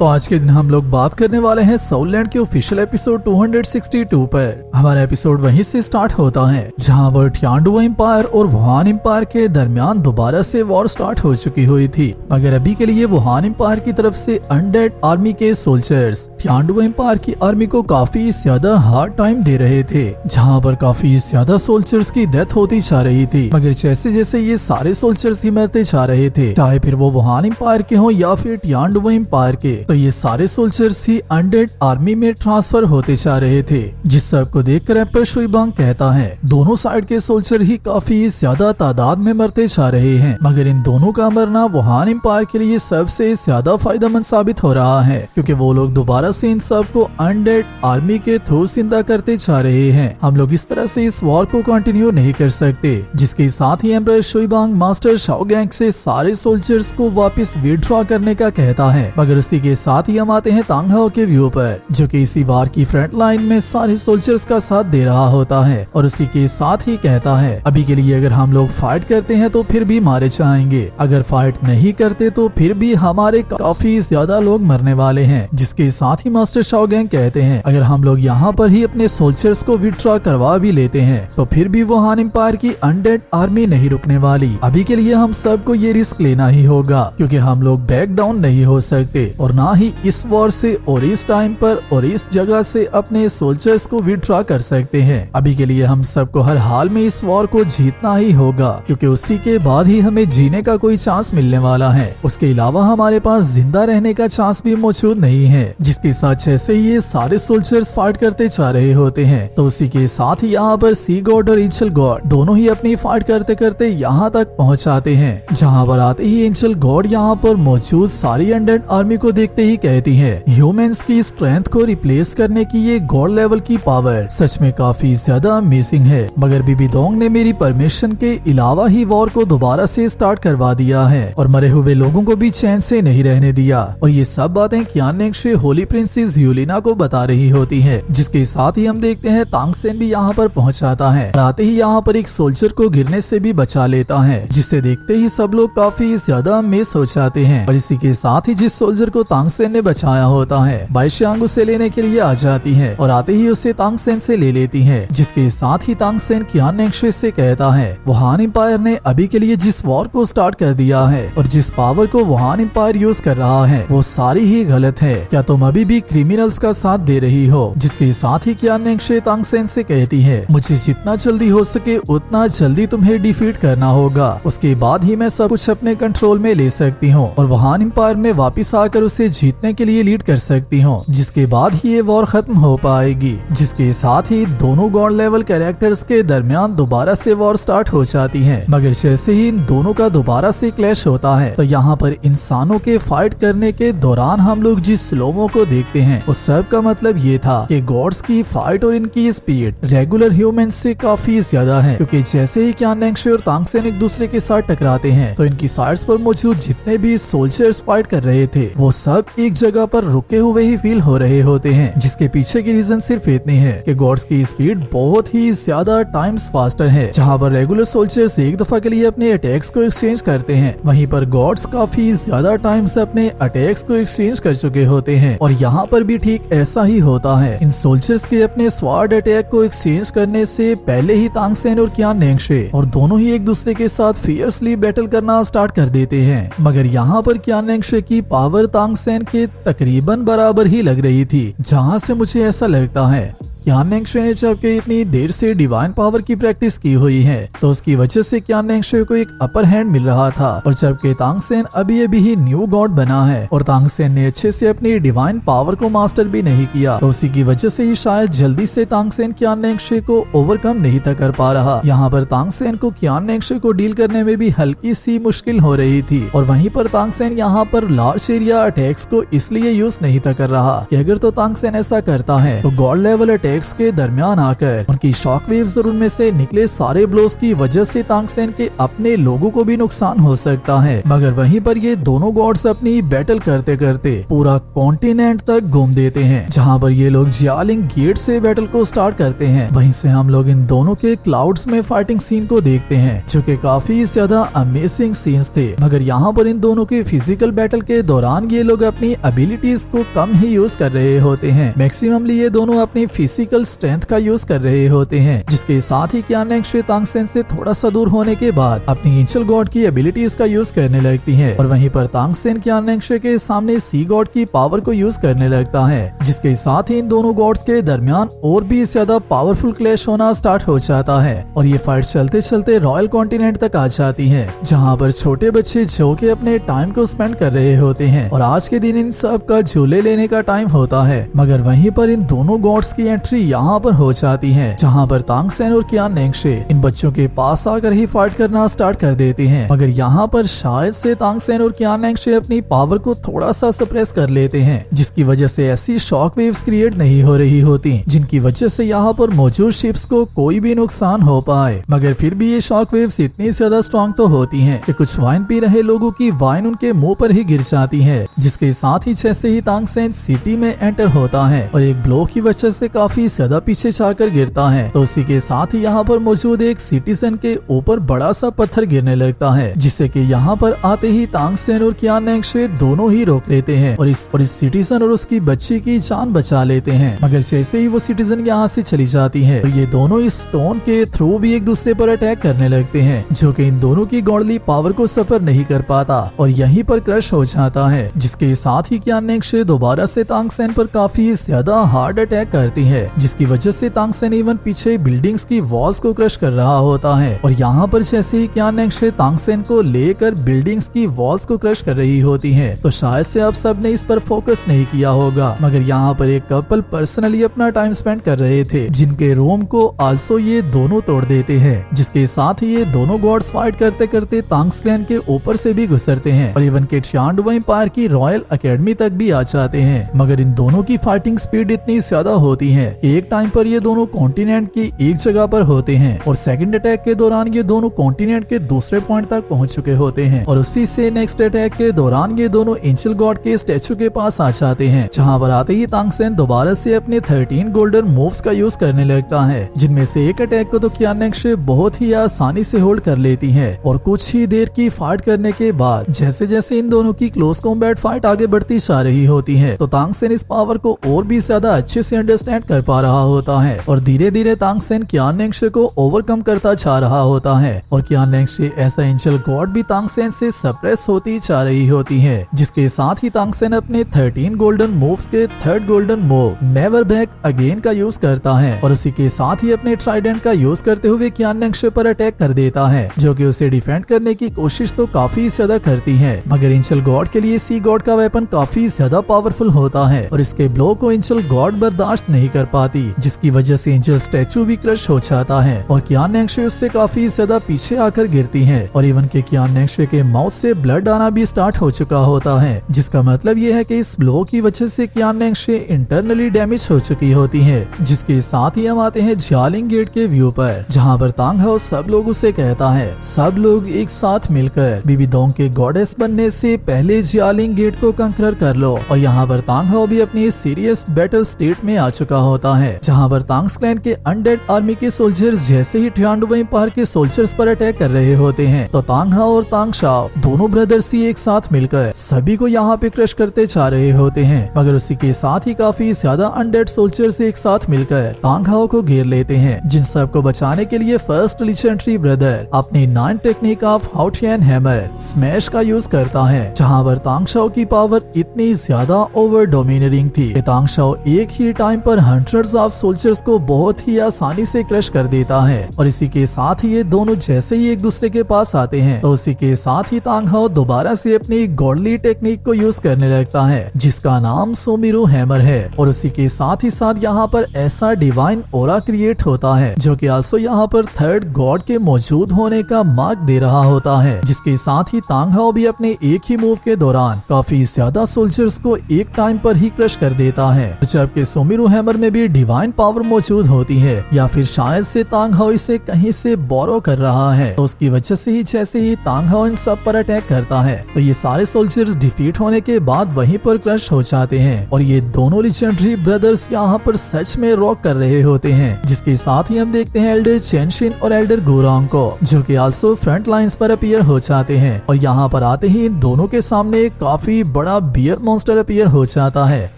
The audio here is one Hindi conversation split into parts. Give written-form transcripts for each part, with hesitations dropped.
तो आज के दिन हम लोग बात करने वाले हैं सोल लैंड के ऑफिशियल एपिसोड 262 पर। हमारा एपिसोड वहीं से स्टार्ट होता है जहां पर टियांडुओ एम्पायर और वुहान एम्पायर के दरमियान दोबारा से वॉर स्टार्ट हो चुकी हुई थी, मगर अभी के लिए वुहान एम्पायर की तरफ से अनडेड आर्मी के सोल्जर्स टियांडुओ एम्पायर की आर्मी को काफी ज्यादा हार्ड टाइम दे रहे थे, जहां पर काफी ज्यादा सोल्जर्स की डेथ होती जा रही थी। मगर जैसे जैसे ये सारे सोल्जर्स ही मरते जा रहे थे, चाहे फिर वो वुहान एम्पायर के हो या फिर टियांडुओ एम्पायर के, तो ये सारे सोल्जर्स ही अनडेड आर्मी में ट्रांसफर होते जा रहे थे। जिस सब को देखकर एम्पर शुइबांग कहता है दोनों साइड के सोल्जर ही काफी ज्यादा तादाद में मरते जा रहे हैं, मगर इन दोनों का मरना वुहान एम्पायर के लिए सबसे ज्यादा फायदेमंद साबित हो रहा है, क्योंकि वो लोग दोबारा से इन सब को अनडेड आर्मी के थ्रू जिंदा करते जा रहे हैं। हम लोग इस तरह से इस वॉर को कंटिन्यू नहीं कर सकते। जिसके साथ ही एम्पर शुइबांग मास्टर शाओ गैंग से सारे सोल्जर्स को वापस विड्रॉ करने का कहता है, मगर उसी के साथ ही हम आते हैं तांग हाओ के व्यू पर, जो कि इसी वार की फ्रंट लाइन में सारे सोल्जर्स का साथ दे रहा होता है, और उसी के साथ ही कहता है अभी के लिए अगर हम लोग फाइट करते हैं तो फिर भी मारे जाएंगे, अगर फाइट नहीं करते तो फिर भी हमारे काफी ज्यादा लोग मरने वाले हैं। जिसके साथ ही मास्टर शाओ गैंग कहते हैं अगर हम लोग यहाँ पर ही अपने सोल्जर्स को विड्रॉ करवा भी लेते हैं तो फिर भी वुहान एम्पायर की अनडेड आर्मी नहीं रुकने वाली। अभी के लिए हम सबको ये रिस्क लेना ही होगा, क्योंकि हम लोग बैक डाउन नहीं हो सकते और ना ही इस वॉर से और इस टाइम पर और इस जगह से अपने सोल्जर्स को विड्रॉ कर सकते हैं। अभी के लिए हम सबको हर हाल में इस वॉर को जीतना ही होगा, क्योंकि उसी के बाद ही हमें जीने का कोई चांस मिलने वाला है। उसके अलावा हमारे पास जिंदा रहने का चांस भी मौजूद नहीं है। जिसके साथ जैसे ही ये सारे सोल्जर्स फाइट करते जा रहे होते हैं, तो उसी के साथ ही यहाँ पर सी गॉड और एंजल गॉड दोनों ही अपनी फाइट करते करते यहाँ तक पहुँच जाते हैं। जहाँ पर आते ही एंजल गॉड यहाँ पर मौजूद सारी अनडेड आर्मी को देखते ही कहती है ह्यूमंस की स्ट्रेंथ को रिप्लेस करने की ये गॉड लेवल की पावर सच में काफी ज्यादा अमेजिंग है, मगर बीबी दोंग ने मेरी परमिशन के अलावा ही वॉर को दोबारा से स्टार्ट करवा दिया है और मरे हुए लोगों को भी चैन से नहीं रहने दिया। और ये सब बातें कियान नेक्शे होली प्रिंसेस यूलिना को बता रही होती है। जिसके साथ ही हम देखते हैं तांग सेन भी यहाँ पर पहुँच जाता है, आते ही यहाँ पर एक सोल्जर को गिरने से भी बचा लेता है, जिसे देखते ही सब लोग काफी ज्यादा अमेज हो जाते हैं। और इसी के साथ ही जिस सोल्जर को तांग सेन ने बचाया होता है बाइशियांग उसे लेने के लिए आ जाती है और आते ही उसे तांग सेन से ले लेती है। जिसके साथ ही तांग सेन कियान नेक्शे से कहता है वुहान एम्पायर ने अभी के लिए जिस वॉर को स्टार्ट कर दिया है और जिस पावर को वुहान एम्पायर यूज कर रहा है वो सारी ही गलत है, क्या तुम अभी भी क्रिमिनल्स का साथ दे रही हो। जिसके साथ ही कियान नेक्शे तांग सेन से कहती है मुझे जितना जल्दी हो सके उतना जल्दी तुम्हें डिफीट करना होगा, उसके बाद ही मैं सब कुछ अपने कंट्रोल में ले सकती हूँ और वुहान एम्पायर में वापिस आकर उसे जीतने के लिए लीड कर सकती हूँ, जिसके बाद ही ये वॉर खत्म हो पाएगी। जिसके साथ ही दोनों गॉड लेवल कैरेक्टर्स के दरमियान दोबारा से वॉर स्टार्ट हो जाती है, मगर जैसे ही इन दोनों का दोबारा से क्लैश होता है तो यहाँ पर इंसानों के फाइट करने के दौरान हम लोग जिस स्लोमो को देखते हैं उस सब का मतलब ये था कि गॉड्स की फाइट और इनकी स्पीड रेगुलर ह्यूमंस से काफी ज्यादा है, क्योंकि जैसे ही कियान नेक्शे और तांग सेन एक दूसरे के साथ टकराते हैं तो इनकी साइड्स पर मौजूद जितने भी सोल्जर्स फाइट कर रहे थे वो सब एक जगह पर रुके हुए ही फील हो रहे होते हैं। जिसके पीछे की रीजन सिर्फ इतनी है कि गॉड्स की स्पीड बहुत ही ज्यादा टाइम्स फास्टर है। जहाँ पर रेगुलर सोल्जर्स एक दफा के लिए अपने अटैक्स को एक्सचेंज करते हैं, वहीं पर गॉड्स काफी ज्यादा टाइम्स अपने अटैक्स को एक्सचेंज कर चुके होते हैं। और यहाँ पर भी ठीक ऐसा ही होता है। इन सोल्जर्स के अपने स्वार्ड अटैक को एक्सचेंज करने से पहले ही तांग सेन और कियान नेक्शे और दोनों ही एक दूसरे के साथ फियर्सली बैटल करना स्टार्ट कर देते हैं, मगर यहाँ पर कियान नेक्शे की पावर तांग सेन के तकरीबन बराबर ही लग रही थी। जहाँ से मुझे ऐसा लगता है कियान नेक्शे ने जबकि इतनी देर से डिवाइन पावर की प्रैक्टिस की हुई है तो उसकी वजह से कियान नेक्शे को एक अपर हैंड मिल रहा था, और जबकि तांग सेन अभी अभी ही न्यू गॉड बना है और तांग सेन ने अच्छे से अपनी डिवाइन पावर को मास्टर भी नहीं किया, तो उसी की वजह से ही शायद जल्दी से तांग सेन कियान नेक्शे को ओवरकम नहीं था कर पा रहा। यहाँ पर तांग सेन को कियान नेक्शे को डील करने में भी हल्की सी मुश्किल हो रही थी, और वहीं पर तांग सेन यहाँ पर लार्ज एरिया अटैक्स को इसलिए यूज नहीं था कर रहा कि अगर तो तांग सेन ऐसा करता है तो गॉड लेवल अटैक्स के दरमियान आकर उनकी शॉकवेव्स और उनमें से निकले सारे ब्लोस की वजह से तांग सेन के अपने लोगों को भी नुकसान हो सकता है। मगर वहीं पर ये दोनों गॉड्स अपनी बैटल करते करते पूरा कॉन्टिनेंट तक घूम देते हैं, जहाँ पर ये लोग जियालिंग गेट से बैटल को स्टार्ट करते हैं। वहीं से हम लोग इन दोनों के क्लाउड्स में फाइटिंग सीन को देखते हैं, जो कि काफी ज्यादा अमेजिंग सीन्स थे। मगर यहाँ पर इन दोनों के फिजिकल बैटल के दौरान ये लोग अपनी एबिलिटीज को कम ही यूज कर रहे होते हैं। मैक्सिममली ये दोनों अपनी फिजिकल स्ट्रेंथ का यूज कर रहे होते हैं, जिसके साथ ही क्यान नेंगशे तांग सेन से थोड़ा सा दूर होने के बाद अपनी एंजल गॉड की एबिलिटीज का यूज करने लगती है। और वहीं पर तांग सेन क्यान नेंगशे के सामने सी गॉड की पावर को यूज करने लगता है, जिसके साथ ही इन दोनों गॉड्स के दरमियान और भी ज्यादा पावरफुल क्लैश होना स्टार्ट हो जाता है। और ये फाइट चलते चलते रॉयल कॉन्टिनेंट तक आ जाती है, जहाँ पर छोटे बच्चे जो के अपने टाइम को स्पेंड कर रहे होते हैं और आज के दिन इन सब का झूले लेने का टाइम होता है। मगर वहीं पर इन दोनों गॉड्स की एंट्री यहाँ पर हो जाती है, जहाँ पर तांग सेन और क्यान नेंगशे इन बच्चों के पास आकर ही फाइट करना स्टार्ट कर देते हैं। मगर यहाँ पर शायद से तांग सेन और क्यान नेंगशे अपनी पावर को थोड़ा सा सप्रेस कर लेते हैं, जिसकी वजह से ऐसी शॉक वेव्स क्रिएट नहीं हो रही होती, जिनकी वजह से यहाँ पर मौजूद शिप्स को कोई भी नुकसान हो पाए। मगर फिर भी ये शॉक वेव्स इतनी ज्यादा स्ट्रॉन्ग तो होती हैं कि कुछ वाइन पी रहे लोगों की वाइन उनके मुंह पर ही गिर जाती है, जिसके साथ ही जैसे ही तांग सेन सिटी में एंटर होता है और एक ब्लो की वजह से काफी ज्यादा पीछे जाकर गिरता है, तो उसी के साथ ही यहाँ पर मौजूद एक सिटीजन के ऊपर बड़ा सा पत्थर गिरने लगता है, जिससे कि यहाँ पर आते ही तांग सेन और क्यान नेंगशे दोनों ही रोक लेते हैं और इस सिटीजन और उसकी बच्ची की जान बचा लेते हैं। मगर जैसे ही वो सिटीजन यहाँ से चली जाती है, तो ये दोनों इस स्टोन के थ्रू भी एक दूसरे पर अटैक करने लगते हैं, जो कि इन दोनों की गॉडली पावर को सफर नहीं कर पाता और यहीं पर क्रश हो जाता है, जिसके साथ ही क्यान नेंगशे दोबारा से तांग सेन पर काफी ज्यादा हार्ड अटैक करती है, जिसकी वजह से तांग सेन इवन पीछे बिल्डिंग्स की वॉल्स को क्रश कर रहा होता है। और यहाँ पर जैसे ही क्यान नेंगशे तांग सेन को लेकर बिल्डिंग्स की वॉल्स को क्रश कर रही होती है, तो शायद से आप सब ने इस पर फोकस नहीं किया होगा, मगर यहाँ पर एक कपल पर्सनली अपना टाइम स्पेंड कर रहे थे, जिनके रूम को आल्सो ये दोनों तोड़ देते हैं, जिसके साथ ही ये दोनों गॉड्स फाइट करते करते तांग सेन के ऊपर से भी गुजरते हैं और इवन के टियानडुओ एम्पायर की रॉयल एकेडमी तक भी आ जाते हैं। मगर इन दोनों की फाइटिंग स्पीड इतनी ज्यादा होती है कि एक टाइम पर ये दोनों कॉन्टिनेंट की एक जगह पर होते हैं और सेकंड अटैक के दौरान ये दोनों कॉन्टिनेंट के दूसरे पॉइंट तक पहुंच चुके होते हैं और उसी से नेक्स्ट अटैक के दौरान ये दोनों एंजल गॉड के स्टैचू के पास आ जाते हैं, जहां पर आते ही तांग सेन दोबारा से अपने 13 गोल्डन मूव्स का यूज करने लगता है, जिनमें से एक अटैक को तो क्यान नेंगशे बहुत ही आसानी से होल्ड कर लेती है। और कुछ ही देर की फाइट करने के बाद जैसे जैसे इन दोनों की क्लोज कॉम्बैट फाइट आगे बढ़ती जा रही होती है, तो तांग सेन इस पावर को और भी ज्यादा अच्छे से अंडरस्टैंड कर पा रहा होता है और धीरे धीरे तांग सेन क्यान नेंगशे को ओवरकम करता जा रहा होता है और क्यान नेंगशे ऐसा एंजल गॉड भी तांग सेन से सप्रेस होती जा रही होती है, जिसके साथ ही तांग सेन अपने 13 गोल्डन मूव्स के third golden move never back again का यूज करता है और उसी के साथ ही अपने ट्राइडेंट का यूज करते हुए क्यान नेंगशे पर अटैक कर देता है, जो कि उसे डिफेंड करने की कोशिश तो काफी ज्यादा करती है। मगर एंजल गॉड के लिए सी गॉड का वेपन काफी ज्यादा पावरफुल होता है और इसके ब्लो को एंजल गॉड बर्दाश्त नहीं कर पाती, जिसकी वजह से एंजल स्टैचू भी क्रश हो जाता है और क्यान नेंगशे उससे काफी ज्यादा पीछे आकर गिरती है और इवन के क्यान नेंगशे के माउथ से ब्लड आना भी स्टार्ट हो चुका होता है, जिसका मतलब ये है कि इस ब्लो की वजह से क्यान नेंगशे इंटरनली डैमेज हो चुकी होती है। जिसके साथ ही हम आते हैं जियालिंग गेट के व्यू पर, जहाँ पर तांग हाओ सब लोग उसे कहता है सब लोग एक साथ मिलकर बीबी दोंग के गॉडेस बनने से पहले जियालिंग गेट को कंकरर कर लो। और यहाँ पर तांग हाओ भी अपनी सीरियस बैटल स्टेट में आ चुका होता है, जहाँ पर तांग्स क्लैन के अनडेड आर्मी के सोल्जर्स जैसे ही टियानडुओ एम्पायर के सोल्जर्स पर अटैक कर रहे होते हैं, तो तांग हाओ और तांग शाओ दोनों ब्रदर्स ही एक साथ मिलकर सभी को यहाँ पे क्रश करते जा रहे होते हैं। मगर उसी के साथ ही काफी ज्यादा अनडेड सोल्जर्स एक साथ मिलकर तांग हाओ को घेर लेते हैं, जिन सब को बचाने के लिए फर्स्ट लीजेंडरी ब्रदर अपनी 9 टेक्निक ऑफ हाउटियन हैमर स्मैश का यूज करता है, जहाँ पर तांग शाओ की पावर इतनी ज्यादा ओवर डोमिनेटिंग थी कि तांग शाओ एक ही टाइम पर हंड्रेड्स ऑफ सोल्जर्स को बहुत ही आसानी से क्रश कर देता है। और इसी के साथ ही ये दोनों जैसे ही एक दूसरे के पास आते हैं, तो उसी के साथ ही तांग हाओ दोबारा से अपनी गॉडली टेक्निक को यूज करने लगता है, जिसका नाम सोमिरू हैमर है। और उसी के साथ ही साथ यहाँ पर ऐसा डिवाइन ओरा क्रिएट होता है, जो कि आल्सो यहाँ पर थर्ड गॉड के मौजूद होने का मार्क दे रहा होता है। जिसके साथ ही तांग हाओ भी अपने एक ही मूव के दौरान काफी ज्यादा सोल्जर्स को एक टाइम पर ही क्रश कर देता है, जबकि सोमिरू हैमर में भी भी डिवाइन पावर मौजूद होती है या फिर शायद से तांग हाओ इसे कहीं से बोरो कर रहा है। तो उसकी वजह से ही जैसे ही तांग हाओ इन सब पर अटैक करता है तो ये सारे सोल्जर्स डिफीट होने के बाद वहीं पर क्रश हो जाते हैं और ये दोनों लीजेंडरी ब्रदर्स यहाँ पर सच में रॉक कर रहे होते हैं। जिसके साथ ही हम देखते हैं एल्डर चेनशिन और एल्डर गुरांग को जो कि आल्सो फ्रंट लाइंस पर अपीयर हो जाते हैं और यहाँ पर आते ही इन दोनों के सामने एक काफी बड़ा बियर मॉन्स्टर अपीयर हो जाता है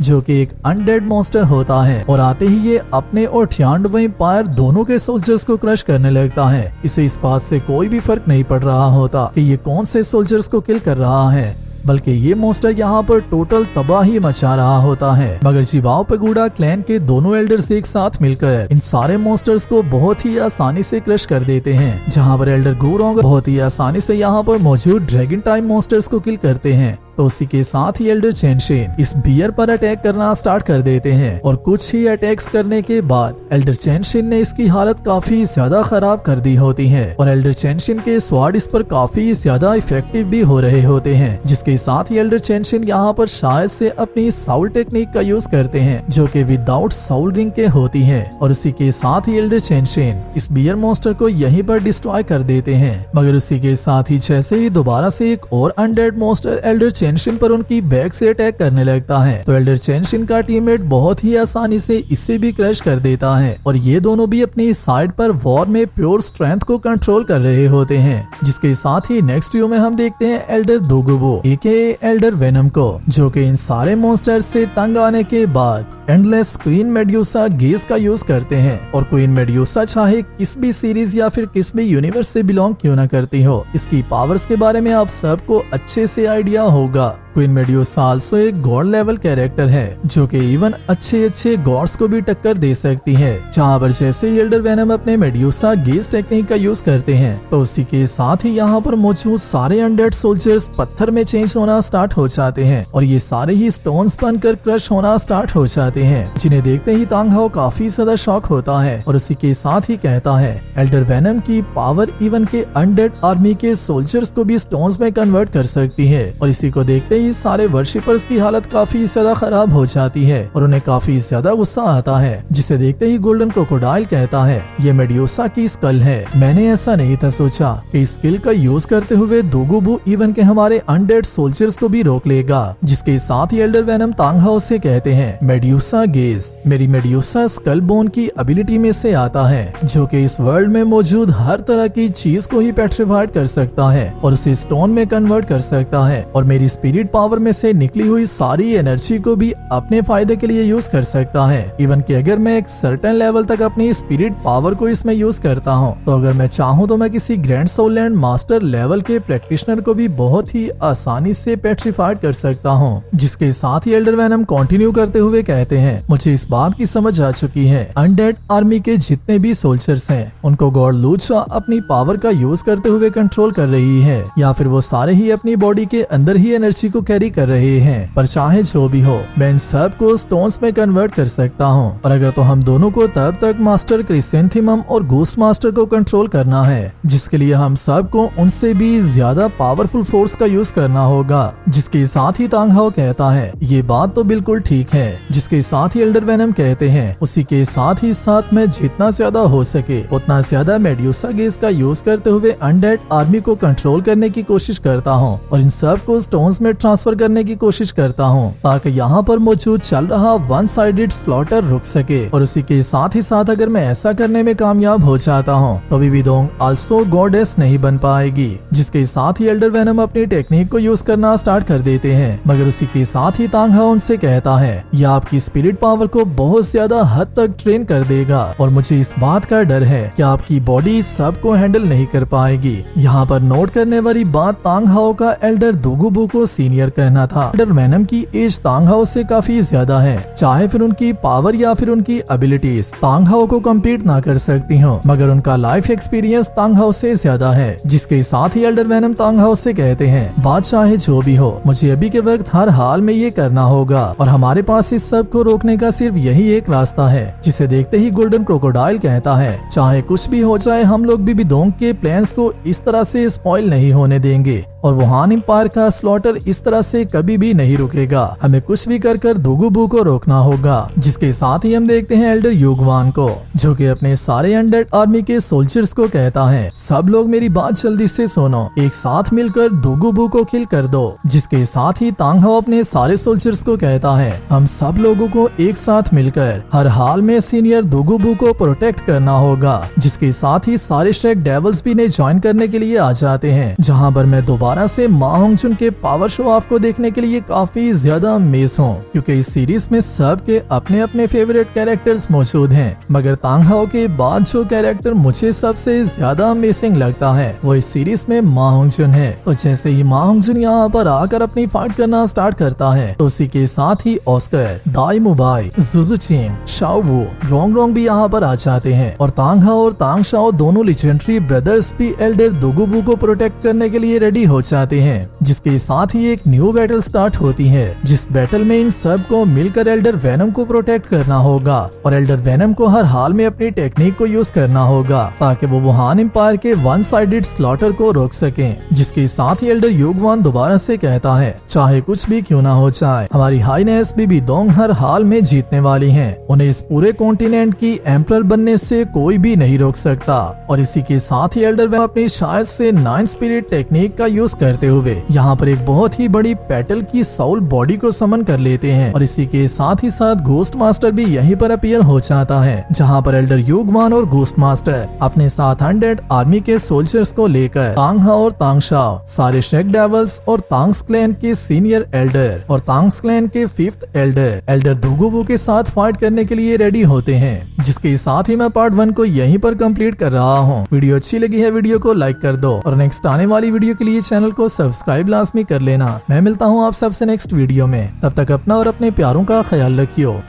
जो कि एक अनडेड मॉन्स्टर होता है और आते ही ये अपने और थियांडुओ एम्पायर दोनों के सोल्जर्स को क्रश करने लगता है। इसे इस बात से कोई भी फर्क नहीं पड़ रहा होता कि ये कौन से सोल्जर्स को किल कर रहा है, बल्कि ये मॉन्स्टर यहाँ पर टोटल तबाही मचा रहा होता है। मगर जिबाओ पेगुडा क्लैन के दोनों एल्डर्स एक साथ मिलकर इन सारे मॉन्स्टर्स को बहुत ही आसानी से क्रश कर देते हैं, जहाँ पर एल्डर गुरोंग बहुत ही आसानी से यहाँ पर मौजूद ड्रैगन टाइप मॉन्स्टर्स को किल करते हैं। तो उसी के साथ ही एल्डर चेनशिन इस बियर पर अटैक करना स्टार्ट कर देते हैं और कुछ ही अटैक्स करने के बाद एल्डर चेनशिन ने इसकी हालत काफी ज्यादा खराब कर दी होती है और एल्डर चेनशिन के स्वाड इस पर काफी ज्यादा इफेक्टिव भी हो रहे होते हैं। जिसके साथ ही एल्डर चेनशिन यहाँ पर शायद से अपनी साउल टेक्निक का यूज करते हैं जो कि विदाउट साउल रिंग के होती है और उसी के साथ ही एल्डर चेनशिन इस बियर मॉन्स्टर को यहीं पर डिस्ट्रॉय कर देते हैं। मगर उसी के साथ ही जैसे ही दोबारा से एक और अनडेड मॉन्स्टर एल्डर चेनशिन पर उनकी बैक से अटैक करने लगता है तो एल्डर चेनशिन का टीममेट बहुत ही आसानी से इसे भी क्रश कर देता है और ये दोनों भी अपनी साइड पर वॉर में प्योर स्ट्रेंथ को कंट्रोल कर रहे होते हैं। जिसके साथ ही नेक्स्ट व्यू में हम देखते हैं एल्डर दोगुबो एके एल्डर वेनम को जो कि इन सारे मॉन्स्टर से तंग आने के बाद एंडलेस क्वीन मेड्यूसा गेज का यूज करते हैं और क्वीन मेड्यूसा चाहे किस भी सीरीज या फिर किस भी यूनिवर्स से बिलोंग क्यों ना करती हो, इसकी पावर्स के बारे में आप सबको अच्छे से आइडिया होगा। क्वीन मेड्यूसा आल्सो एक गॉड लेवल कैरेक्टर है जो कि इवन अच्छे गॉड्स को भी टक्कर दे सकती है। जहाँ पर जैसे एल्डर वेनम अपने मेड्यूसा गेज टेक्निक का यूज करते हैं तो उसी के साथ ही यहाँ पर मौजूद सारे अनडेड सोल्जर्स पत्थर में चेंज होना स्टार्ट हो जाते हैं और ये सारे ही स्टोन्स बनकर क्रश होना स्टार्ट हो जाते हैं, जिन्हें देखते ही तांग हाओ काफी ज्यादा शॉक होता है और उसी के साथ ही कहता है एल्डर वेनम की पावर इवन के अनडेड आर्मी के सोल्जर्स को भी स्टोन्स में कन्वर्ट कर सकती है। और इसी को देखते ही सारे वर्शिपर्स की हालत काफी ज्यादा खराब हो जाती है और उन्हें काफी ज्यादा गुस्सा आता है, जिसे देखते ही गोल्डन क्रोकोडाइल कहता है ये मेड्यूसा की स्कल है, मैंने ऐसा नहीं था सोचा कि इस स्किल का यूज करते हुए दोगुबो इवन के हमारे अनडेड सोल्जर्स को भी रोक लेगा। जिसके साथ ही एल्डर वेनम तांग हाओ से कहते हैं मेड्यूसा गेज मेरी मेड्यूसा स्कल बोन की एबिलिटी में से आता है जो कि इस वर्ल्ड में मौजूद हर तरह की चीज को ही पेट्रिफाइड कर सकता है और उसे स्टोन में कन्वर्ट कर सकता है और मेरी स्पिरिट पावर में से निकली हुई सारी एनर्जी को भी अपने फायदे के लिए यूज कर सकता है। इवन कि अगर मैं एक सर्टेन लेवल तक अपनी स्पिरिट पावर को इसमें यूज करता हूँ तो अगर मैं चाहूँ तो मैं किसी grand soul land master level के प्रैक्टिशनर को भी बहुत ही आसानी से पेट्रिफाइड कर सकता हूँ। जिसके साथ ही एल्डर वेनम कंटिन्यू करते हुए कहते हैं मुझे इस बात की समझ आ चुकी है अनडेड आर्मी के जितने भी सोल्जर्स हैं उनको गॉड लूचा अपनी पावर का यूज करते हुए कंट्रोल कर रही है या फिर वो सारे ही अपनी बॉडी के अंदर ही एनर्जी को कैरी कर रहे हैं। पर चाहे जो भी हो मैं इन सब को स्टोन्स में कन्वर्ट कर सकता हूँ और अगर तो हम दोनों को तब तक मास्टर क्रिसेंथिमम और घोस्ट मास्टर को कंट्रोल करना है जिसके लिए हम सबको उनसे भी ज्यादा पावरफुल फोर्स का यूज करना होगा। जिसके साथ ही तांग हाओ कहता है ये बात तो बिल्कुल ठीक है। जिसके साथ ही एल्डर वेनम कहते हैं उसी के साथ मैं जितना ज्यादा हो सके उतना ज्यादा मेड्यूसा गेज का यूज करते हुए अनडेड आर्मी को कंट्रोल करने की कोशिश करता हूँ और इन सब को स्टोन्स में ट्रांसफर करने की कोशिश करता हूँ ताकि यहाँ पर मौजूद चल रहा वन साइडेड स्लॉटर रुक सके। और उसी के साथ ही साथ अगर मैं ऐसा करने में कामयाब हो जाता हूँ तो विविदोंग आल्सो गॉडेस नहीं बन पाएगी। जिसके साथ ही एल्डर वेनम अपनी टेक्निक को यूज करना स्टार्ट कर देते हैं। मगर उसी के साथ ही तांग हाओ उनसे कहता है यह आपकी स्पिरिट पावर को बहुत ज्यादा हद तक ट्रेन कर देगा और मुझे इस बात का डर है कि आपकी बॉडी सबको हैंडल नहीं कर पाएगी। यहाँ पर नोट करने वाली बात तांग हाओ का एल्डर दोगुबो को सीनियर कहना था। एल्डर वेनम की एज तांग हाओ से काफी ज्यादा है, चाहे फिर उनकी पावर या फिर उनकी एबिलिटीज तांग हाओ को कम्पीट ना कर सकती हो, मगर उनका लाइफ एक्सपीरियंस तांग हाओ से ज्यादा है। जिसके साथ ही एल्डर वेनम तांग हाओ से कहते हैं बात चाहे जो भी हो मुझे अभी के वक्त हर हाल में ये करना होगा और हमारे पास इस सब को रोकने का सिर्फ यही एक रास्ता है। जिसे देखते ही गोल्डन क्रोकोडाइल कहता है चाहे कुछ भी हो जाए हम लोग विविदोंग के प्लान्स को इस तरह से स्पॉइल नहीं होने देंगे। और वुहान एम्पायर का स्लॉटर इस तरह से कभी भी नहीं रुकेगा। हमें कुछ भी कर दोगु बू को रोकना होगा। जिसके साथ ही हम देखते हैं एल्डर युगवान को, जो कि अपने सारे अनडेड आर्मी के सोल्जर्स को कहता है, सब लोग मेरी बात जल्दी से सुनो, एक साथ मिलकर दोगु बू को किल कर दो। जिसके साथ ही तांग हाओ अपने सारे सोल्जर्स को कहता है, हम सब लोगों को एक साथ मिलकर हर हाल में सीनियर दोगु बू को प्रोटेक्ट करना होगा। जिसके साथ ही सारे शेक डेविल्स भी इन्हें ज्वाइन करने के लिए आ जाते हैं, जहां पर मैं दोबारा से मा होंगजुन के पावर शो ऑफ को देखने के लिए काफी ज्यादा अमेज हूँ, क्योंकि इस सीरीज में सबके अपने अपने फेवरेट कैरेक्टर्स मौजूद हैं। मगर तांग हाओ के बाद जो कैरेक्टर मुझे सबसे ज्यादा अमेजिंग लगता है वो इस सीरीज में मा होंगजुन है। तो जैसे ही मा होंगजुन यहाँ पर आकर अपनी फाइट करना स्टार्ट करता है, तो उसी के साथ ही ऑस्कर, दाई मुबाई, जुजुचिंग, शाओ वू, रोंग भी यहाँ पर आ जाते हैं। और तांग हाओ और तांग शाओ दोनों लेजेंडरी ब्रदर्स भी एल्डर दोगु बू को प्रोटेक्ट करने के लिए रेडी हो जाते हैं। जिसके साथ ही एक न्यू बैटल स्टार्ट होती है, जिस बैटल में इन सब को मिलकर एल्डर वेनम को प्रोटेक्ट करना होगा और एल्डर वेनम को हर हाल में अपनी टेक्निक को यूज करना होगा ताकि वो वुहान एम्पायर के वन साइडेड स्लॉटर को रोक सकें। जिसके साथ ही एल्डर युगवान दोबारा से कहता है, चाहे कुछ भी क्यों ना हो जाए, हमारी हाईनेस बीबी दोंग हर हाल में जीतने वाली हैं। उन्हें इस पूरे कॉन्टिनेंट की एम्परर बनने से कोई भी नहीं रोक सकता। और इसी के साथ ही एल्डर वेनम अपनी शायद से 9 स्पिरिट टेक्निक का यूज करते हुए यहाँ पर एक बहुत ही बड़ी पेटल की साउल बॉडी को समन कर लेते हैं। और इसी के साथ ही साथ घोस्ट मास्टर भी यहीं पर अपीयर हो जाता है, जहाँ पर एल्डर युगवान और घोस्ट मास्टर अपने साथ 100 आर्मी के सोल्जर्स को लेकर तांग हाओ और तांग शाओ, सारे शेक डेविल्स और तांग्स क्लैन के सीनियर एल्डर और तांग्स क्लैन के 5th एल्डर दोगु बू के साथ फाइट करने के लिए रेडी होते हैं। जिसके साथ ही मैं पार्ट 1 को यहीं पर कंप्लीट कर रहा हूँ। वीडियो अच्छी लगी है, वीडियो को लाइक कर दो और नेक्स्ट आने वाली वीडियो के लिए चैनल को सब्सक्राइब लाजमी कर लेना। मैं मिलता हूँ आप सबसे नेक्स्ट वीडियो में, तब तक अपना और अपने प्यारों का ख्याल रखियो।